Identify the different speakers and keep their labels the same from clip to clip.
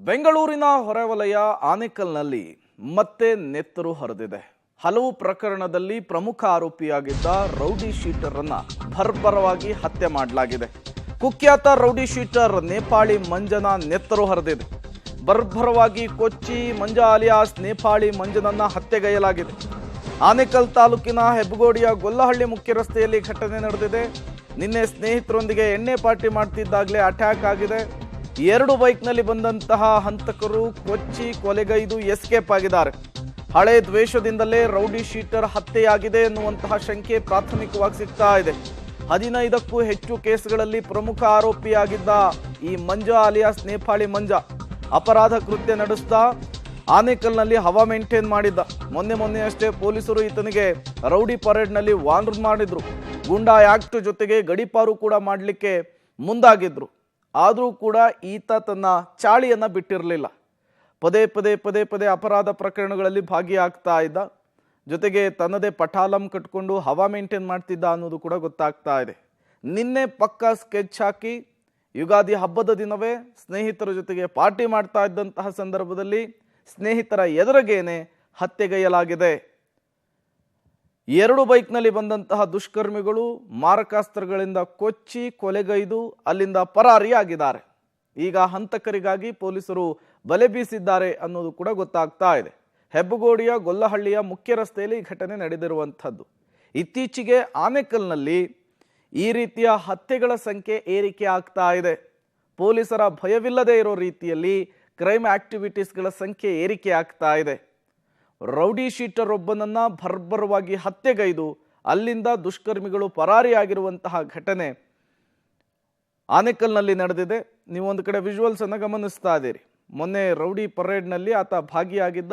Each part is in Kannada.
Speaker 1: ಬೆಂಗಳೂರಿನ ಹೊರವಲಯ ಆನೇಕಲ್ನಲ್ಲಿ ಮತ್ತೆ ನೆತ್ತರು ಹರಿದಿದೆ. ಹಲವು ಪ್ರಕರಣದಲ್ಲಿ ಪ್ರಮುಖ ಆರೋಪಿಯಾಗಿದ್ದ ರೌಡಿ ಶೀಟರ್ ಅನ್ನ ಭರ್ಬರವಾಗಿ ಹತ್ಯೆ ಮಾಡಲಾಗಿದೆ. ಕುಖ್ಯಾತ ರೌಡಿ ಶೀಟರ್ ನೇಪಾಳಿ ಮಂಜನ ನೆತ್ತರು ಹರಿದಿದೆ. ಬರ್ಬರವಾಗಿ ಕೊಚ್ಚಿ ಮಂಜ ಅಲಿಯಾಸ್ ನೇಪಾಳಿ ಮಂಜನನ್ನ ಹತ್ಯೆಗೈಯಲಾಗಿದೆ. ಆನೇಕಲ್ ತಾಲೂಕಿನ ಹೆಬ್ಬಗೋಡಿಯ ಗೊಲ್ಲಹಳ್ಳಿ ಮುಖ್ಯ ರಸ್ತೆಯಲ್ಲಿ ಘಟನೆ ನಡೆದಿದೆ. ನಿನ್ನೆ ಸ್ನೇಹಿತರೊಂದಿಗೆ ಎಣ್ಣೆ ಪಾರ್ಟಿ ಮಾಡ್ತಿದ್ದಾಗಲೇ ಅಟ್ಯಾಕ್ ಆಗಿದೆ. 2 ಬೈಕ್ನಲ್ಲಿ ಬಂದಂತಹ ಹಂತಕರು ಕೊಚ್ಚಿ ಕೊಲೆಗೈದು ಎಸ್ಕೇಪ್ ಆಗಿದ್ದಾರೆ. ಹಳೆ ದ್ವೇಷದಿಂದಲೇ ರೌಡಿ ಶೀಟರ್ ಹತ್ಯೆಯಾಗಿದೆ ಎನ್ನುವಂತಹ ಶಂಕೆ ಪ್ರಾಥಮಿಕವಾಗಿ ಸಿಗ್ತಾ ಇದೆ. 15ಕ್ಕೂ ಹೆಚ್ಚು ಕೇಸ್ಗಳಲ್ಲಿ ಪ್ರಮುಖ ಆರೋಪಿಯಾಗಿದ್ದ ಈ ಮಂಜ ಅಲಿಯಾಸ್ ನೇಪಾಳಿ ಮಂಜ ಅಪರಾಧ ಕೃತ್ಯ ನಡೆಸ್ತಾ ಆನೇಕಲ್ನಲ್ಲಿ ಹವಾ ಮೇಂಟೈನ್ ಮಾಡಿದ್ದ. ಮೊನ್ನೆ ಅಷ್ಟೇ ಪೊಲೀಸರು ಈತನಿಗೆ ರೌಡಿ ಪರೇಡ್ನಲ್ಲಿ ವಾರ್ನ್ ಮಾಡಿದ್ರು. ಗೂಂಡಾ ಆಕ್ಟ್ ಜೊತೆಗೆ ಗಡೀಪಾರು ಕೂಡ ಮಾಡಲಿಕ್ಕೆ ಮುಂದಾಗಿದ್ರು. ಆದರೂ ಕೂಡ ಈತ ತನ್ನ ಚಾಳಿಯನ್ನು ಬಿಟ್ಟಿರಲಿಲ್ಲ. ಪದೇ ಅಪರಾಧ ಪ್ರಕರಣಗಳಲ್ಲಿ ಭಾಗಿಯಾಗ್ತಾ ಇದ್ದ. ಜೊತೆಗೆ ತನ್ನದೇ ಪಟಾಲಂ ಕಟ್ಕೊಂಡು ಹವಾ ಮೇಂಟೈನ್ ಮಾಡ್ತಿದ್ದ ಅನ್ನೋದು ಕೂಡ ಗೊತ್ತಾಗ್ತಾ ಇದೆ. ನಿನ್ನೆ ಪಕ್ಕಾ ಸ್ಕೆಚ್ ಹಾಕಿ ಯುಗಾದಿ ಹಬ್ಬದ ದಿನವೇ ಸ್ನೇಹಿತರ ಜೊತೆಗೆ ಪಾರ್ಟಿ ಮಾಡ್ತಾ ಇದ್ದಂತಹ ಸಂದರ್ಭದಲ್ಲಿ ಸ್ನೇಹಿತರ ಎದುರಿಗೇನೆ ಹತ್ಯೆಗೈಯಲಾಗಿದೆ. 2 ಬೈಕ್ನಲ್ಲಿ ಬಂದಂತಹ ದುಷ್ಕರ್ಮಿಗಳು ಮಾರಕಾಸ್ತ್ರಗಳಿಂದ ಕೊಚ್ಚಿ ಕೊಲೆಗೈದು ಅಲ್ಲಿಂದ ಪರಾರಿಯಾಗಿದ್ದಾರೆ. ಈಗ ಹಂತಕರಿಗಾಗಿ ಪೊಲೀಸರು ಬಲೆ ಬೀಸಿದ್ದಾರೆ ಅನ್ನೋದು ಕೂಡ ಗೊತ್ತಾಗ್ತಾ ಇದೆ. ಹೆಬ್ಬಗೋಡಿಯ ಗೊಲ್ಲಹಳ್ಳಿಯ ಮುಖ್ಯ ರಸ್ತೆಯಲ್ಲಿ ಘಟನೆ ನಡೆದಿರುವಂಥದ್ದು. ಇತ್ತೀಚೆಗೆ ಆನೇಕಲ್ನಲ್ಲಿ ಈ ರೀತಿಯ ಹತ್ಯೆಗಳ ಸಂಖ್ಯೆ ಏರಿಕೆ ಆಗ್ತಾ ಇದೆ. ಪೊಲೀಸರ ಭಯವಿಲ್ಲದೆ ಇರೋ ರೀತಿಯಲ್ಲಿ ಕ್ರೈಮ್ ಆಕ್ಟಿವಿಟೀಸ್ಗಳ ಸಂಖ್ಯೆ ಏರಿಕೆ ಆಗ್ತಾ ಇದೆ. ರೌಡಿ ಶೀಟರ್ ಒಬ್ಬನನ್ನ ಭರ್ಬರವಾಗಿ ಹತ್ಯೆಗೈದು ಅಲ್ಲಿಂದ ದುಷ್ಕರ್ಮಿಗಳು ಪರಾರಿಯಾಗಿರುವಂತಹ ಘಟನೆ ಆನೇಕಲ್ನಲ್ಲಿ ನಡೆದಿದೆ. ನೀವು ಒಂದು ಕಡೆ ವಿಜುವಲ್ಸ್ ಅನ್ನು ಗಮನಿಸ್ತಾ ಇದ್ದೀರಿ. ಮೊನ್ನೆ ರೌಡಿ ಪರೇಡ್ನಲ್ಲಿ ಆತ ಭಾಗಿಯಾಗಿದ್ದ.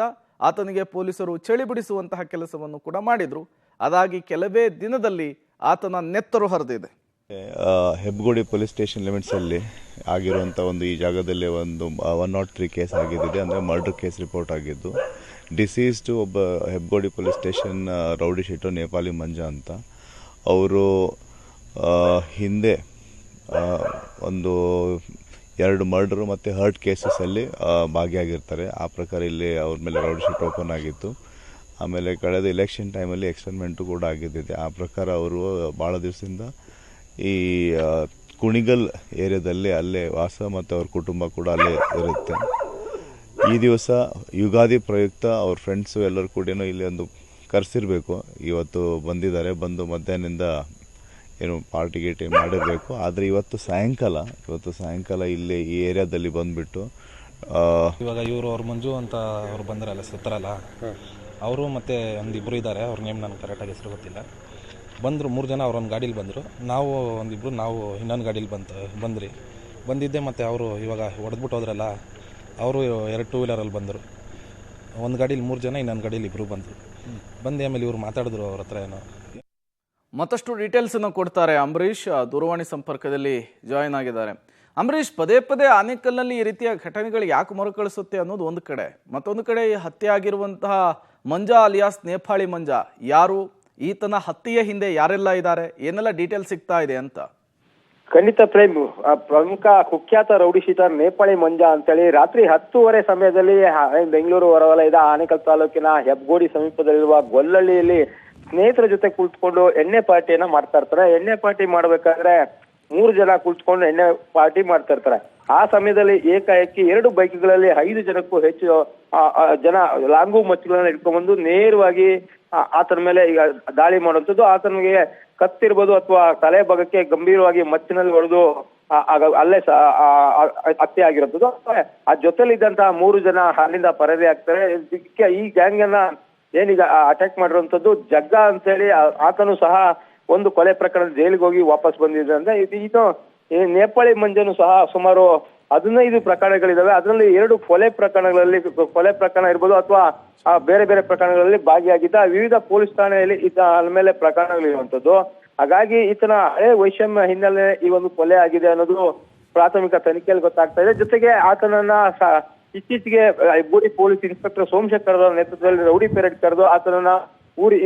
Speaker 1: ಆತನಿಗೆ ಪೊಲೀಸರು ಚಳಿ ಬಿಡಿಸುವಂತಹ ಕೆಲಸವನ್ನು ಕೂಡ ಮಾಡಿದ್ರು. ಅದಾಗಿ ಕೆಲವೇ ದಿನದಲ್ಲಿ ಆತನ ನೆತ್ತರು ಹರಿದಿದೆ.
Speaker 2: ಹೆಬ್ಬಗೋಡಿ ಪೊಲೀಸ್ ಸ್ಟೇಷನ್ ಲಿಮಿಟ್ಸಲ್ಲಿ ಆಗಿರುವಂಥ ಒಂದು ಈ ಜಾಗದಲ್ಲಿ ಒಂದು 103 ಕೇಸ್ ಆಗಿದ್ದಿದೆ. ಅಂದರೆ ಮರ್ಡರ್ ಕೇಸ್ ರಿಪೋರ್ಟ್ ಆಗಿದ್ದು. ಡಿಸೀಸ್ಡ್ ಒಬ್ಬ Hebbagodi police station rowdy sheeter Nepali Manja ಅಂತ. ಅವರು ಹಿಂದೆ ಒಂದು 2 ಮರ್ಡರು ಮತ್ತು ಹರ್ಟ್ ಕೇಸಸಲ್ಲಿ ಭಾಗಿಯಾಗಿರ್ತಾರೆ. ಆ ಪ್ರಕಾರ ಇಲ್ಲಿ ಅವ್ರ ಮೇಲೆ ರೌಡಿ ಶೀಟ್ ಓಪನ್ ಆಗಿತ್ತು. ಆಮೇಲೆ ಕಳೆದ ಎಲೆಕ್ಷನ್ ಟೈಮಲ್ಲಿ ಎಕ್ಸ್ಪೆರಿಮೆಂಟು ಕೂಡ ಆಗಿದ್ದಿದೆ. ಆ ಪ್ರಕಾರ ಅವರು ಭಾಳ ದಿವಸದಿಂದ ಈ ಕುಣಿಗಲ್ ಏರಿಯಾದಲ್ಲಿ ಅಲ್ಲೇ ವಾಸ ಮತ್ತು ಅವ್ರ ಕುಟುಂಬ ಕೂಡ ಅಲ್ಲೇ ಇರುತ್ತೆ. ಈ ದಿವಸ ಯುಗಾದಿ ಪ್ರಯುಕ್ತ ಅವ್ರ ಫ್ರೆಂಡ್ಸು ಎಲ್ಲರೂ ಕೂಡ ಇಲ್ಲಿ ಒಂದು ಕರೆಸಿರಬೇಕು. ಇವತ್ತು ಬಂದಿದ್ದಾರೆ. ಬಂದು ಮಧ್ಯಾಹ್ನದಿಂದ ಏನು ಪಾರ್ಟಿ ಗೀಟಿ ಮಾಡಿರಬೇಕು. ಆದರೆ ಇವತ್ತು ಸಾಯಂಕಾಲ ಇಲ್ಲಿ ಈ ಏರಿಯಾದಲ್ಲಿ ಬಂದುಬಿಟ್ಟು
Speaker 3: ಇವಾಗ ಅವ್ರ ಮಂಜು ಅಂತ ಅವ್ರು ಬಂದ್ರಲ್ಲ ಸತ್ತರಲ್ಲ, ಅವರು ಮತ್ತು ಒಂದಿಬ್ಬರು ಇದ್ದಾರೆ. ಅವ್ರ ನೇಮ್ ನನಗೆ ಕರೆಕ್ಟಾಗಿ ಹೆಸರು ಗೊತ್ತಿಲ್ಲ. ಬಂದರು 3 ಜನ. ಅವ್ರೊಂದು ಗಾಡೀಲಿ ಬಂದರು. ನಾವು ಒಂದಿಬ್ಬರು ನಾವು ಇನ್ನೊಂದು ಗಾಡೀಲಿ ಬಂದಿದ್ದೆ. ಮತ್ತು ಅವರು ಇವಾಗ ಹೊಡೆದ್ಬಿಟ್ಟು ಹೋದ್ರಲ್ಲ, ಅವರು 2 ಟೂ ವೀಲರಲ್ಲಿ ಬಂದರು. ಒಂದು ಗಾಡೀಲಿ 3 ಜನ, ಇನ್ನೊಂದು ಗಾಡೀಲಿ 2 ಬಂದರು. ಆಮೇಲೆ ಇವರು ಮಾತಾಡಿದ್ರು ಅವ್ರ ಹತ್ರ ಏನೋ.
Speaker 1: ಮತ್ತಷ್ಟು ಡೀಟೇಲ್ಸನ್ನು ಕೊಡ್ತಾರೆ. ಅಂಬರೀಷ್ ದೂರವಾಣಿ ಸಂಪರ್ಕದಲ್ಲಿ ಜಾಯಿನ್ ಆಗಿದ್ದಾರೆ. ಅಂಬರೀಷ್, ಪದೇ ಆನೇಕಲ್ನಲ್ಲಿ ಈ ರೀತಿಯ ಘಟನೆಗಳು ಯಾಕೆ ಮರುಕಳಿಸುತ್ತೆ ಅನ್ನೋದು ಒಂದು ಕಡೆ. ಮತ್ತೊಂದು ಕಡೆ ಈ ಹತ್ಯೆ ಆಗಿರುವಂತಹ ಮಂಜ ಅಲಿಯಾಸ್ ನೇಪಾಳಿ ಮಂಜ ಯಾರು, ಈತನ ಹತ್ಯೆಯ ಹಿಂದೆ ಯಾರೆಲ್ಲ ಇದ್ದಾರೆ, ಏನೆಲ್ಲ ಡೀಟೇಲ್ಸ್ ಸಿಗ್ತಾ ಇದೆ ಅಂತ.
Speaker 4: ಖಂಡಿತ ಪ್ರೇಮ್, ಪ್ರಮುಖ ಕುಖ್ಯಾತ ರೌಡಿ ಶೀಟರ್ ನೇಪಾಳಿ ಮಂಜ ಅಂತೇಳಿ ರಾತ್ರಿ 10:30 ಸಮಯದಲ್ಲಿ ಬೆಂಗಳೂರು ಹೊರವಲಯದ ಆನೇಕಲ್ ತಾಲೂಕಿನ ಹೆಬ್ಬಗೋಡಿ ಸಮೀಪದಲ್ಲಿರುವ ಗೊಲ್ಲಹಳ್ಳಿಯಲ್ಲಿ ಸ್ನೇಹಿತರ ಜೊತೆ ಕುಳಿತುಕೊಂಡು ಎಣ್ಣೆ ಪಾರ್ಟಿಯನ್ನ ಮಾಡ್ತಾ ಇರ್ತಾರೆ. ಎಣ್ಣೆ ಪಾರ್ಟಿ ಮಾಡ್ಬೇಕಾದ್ರೆ 3 ಜನ ಕುಳಿತುಕೊಂಡು ಎಣ್ಣೆ ಪಾರ್ಟಿ ಮಾಡ್ತಾ ಇರ್ತಾರೆ. ಆ ಸಮಯದಲ್ಲಿ ಏಕಾಏಕಿ 2 ಬೈಕ್ಗಳಲ್ಲಿ 5 ಜನಕ್ಕೂ ಹೆಚ್ಚು ಜನ ಲಾಂಗು ಮಚ್ಚುಗಳನ್ನ ಇಟ್ಕೊಂಡ್ಬಂದು ನೇರವಾಗಿ ಆತನ ಮೇಲೆ ಈಗ ದಾಳಿ ಮಾಡುವಂಥದ್ದು. ಆತನಿಗೆ ಕತ್ತಿರ್ಬೋದು ಅಥವಾ ತಲೆ ಭಾಗಕ್ಕೆ ಗಂಭೀರವಾಗಿ ಮಚ್ಚಿನಲ್ಲಿ ಹೊಡೆದು ಅಲ್ಲೇ ಹತ್ಯೆ ಆಗಿರುವಂಥದ್ದು. ಆ ಜೊತೆಲಿದ್ದಂತಹ 3 ಜನ ಅಲ್ಲಿಂದ ಪರಾರಿ ಆಗ್ತಾರೆ. ಈ ಗ್ಯಾಂಗ್ ಅನ್ನ ಏನೀಗ ಅಟ್ಯಾಕ್ ಮಾಡಿರುವಂಥದ್ದು ಜಗ್ಗ ಅಂತೇಳಿ, ಆತನು ಸಹ ಒಂದು ಕೊಲೆ ಪ್ರಕರಣ ಜೈಲಿಗೆ ಹೋಗಿ ವಾಪಸ್ ಬಂದಿದೆ. ಅಂದ್ರೆ ಇದು ನೇಪಾಳಿ ಮಂಜನು ಸಹ ಸುಮಾರು 15 ಪ್ರಕರಣಗಳಿದಾವೆ. ಅದರಲ್ಲಿ 2 ಕೊಲೆ ಪ್ರಕರಣ ಇರ್ಬೋದು ಅಥವಾ ಬೇರೆ ಪ್ರಕರಣಗಳಲ್ಲಿ ಭಾಗಿಯಾಗಿದ್ದ. ವಿವಿಧ ಪೊಲೀಸ್ ಠಾಣೆಯಲ್ಲಿ ಈತನ ಮೇಲೆ ಪ್ರಕರಣಗಳಿರುವಂತದ್ದು. ಹಾಗಾಗಿ ಈತನ ಹಳೆ ವೈಷಮ್ಯ ಹಿನ್ನೆಲೆ ಈ ಒಂದು ಕೊಲೆ ಆಗಿದೆ ಅನ್ನೋದು ಪ್ರಾಥಮಿಕ ತನಿಖೆಯಲ್ಲಿ ಗೊತ್ತಾಗ್ತಾ ಇದೆ. ಜೊತೆಗೆ ಆತನನ್ನ ಇತ್ತೀಚೆಗೆ ಹೆಬ್ಬಗೋಡಿ ಪೊಲೀಸ್ ಇನ್ಸ್ಪೆಕ್ಟರ್ ಸೋಮಶೇಖರ್ ನೇತೃತ್ವದಲ್ಲಿ ರೌಡಿ ಪೆರೇಡ್ ಕರೆದು ಆತನನ್ನ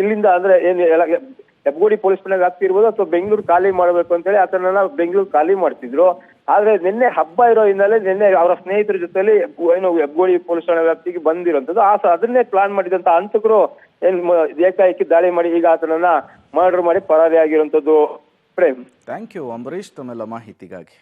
Speaker 4: ಇಲ್ಲಿಂದ ಅಂದ್ರೆ ಏನು ಹೆಬ್ಬಗೋಡಿ ಪೊಲೀಸ್ ಠಾಣೆಗೆ ಹಾಕ್ತಿರ್ಬೋದು ಅಥವಾ ಬೆಂಗಳೂರು ಖಾಲಿ ಮಾಡಬೇಕು ಅಂತ ಹೇಳಿ ಆತನನ್ನ ಬೆಂಗಳೂರು ಖಾಲಿ ಮಾಡ್ತಿದ್ರು. ಆದ್ರೆ ನಿನ್ನೆ ಹಬ್ಬ ಇರೋ ಹಿನ್ನೆಲೆ ನಿನ್ನೆ ಅವರ ಸ್ನೇಹಿತರ ಜೊತೆಲಿ ಏನು ಹೆಬ್ಗೋಡಿ ಪೊಲೀಸ್ ಠಾಣೆ ವ್ಯಾಪ್ತಿಗೆ ಬಂದಿರುವಂತದ್ದು. ಅದನ್ನೇ ಪ್ಲಾನ್ ಮಾಡಿದಂತ ಹಂತಕರು ಏಕಾಏಕಿ ದಾಳಿ ಮಾಡಿ ಈಗ ಆತನನ್ನ ಮರ್ಡರ್ ಮಾಡಿ ಪರಾರಿಯಾಗಿರುವಂತದ್ದು. ಪ್ರೇಮ್,
Speaker 1: ಥ್ಯಾಂಕ್ ಯು ಅಂಬರೀಶ್ ತಮ್ಮೆಲ್ಲ ಮಾಹಿತಿಗಾಗಿ.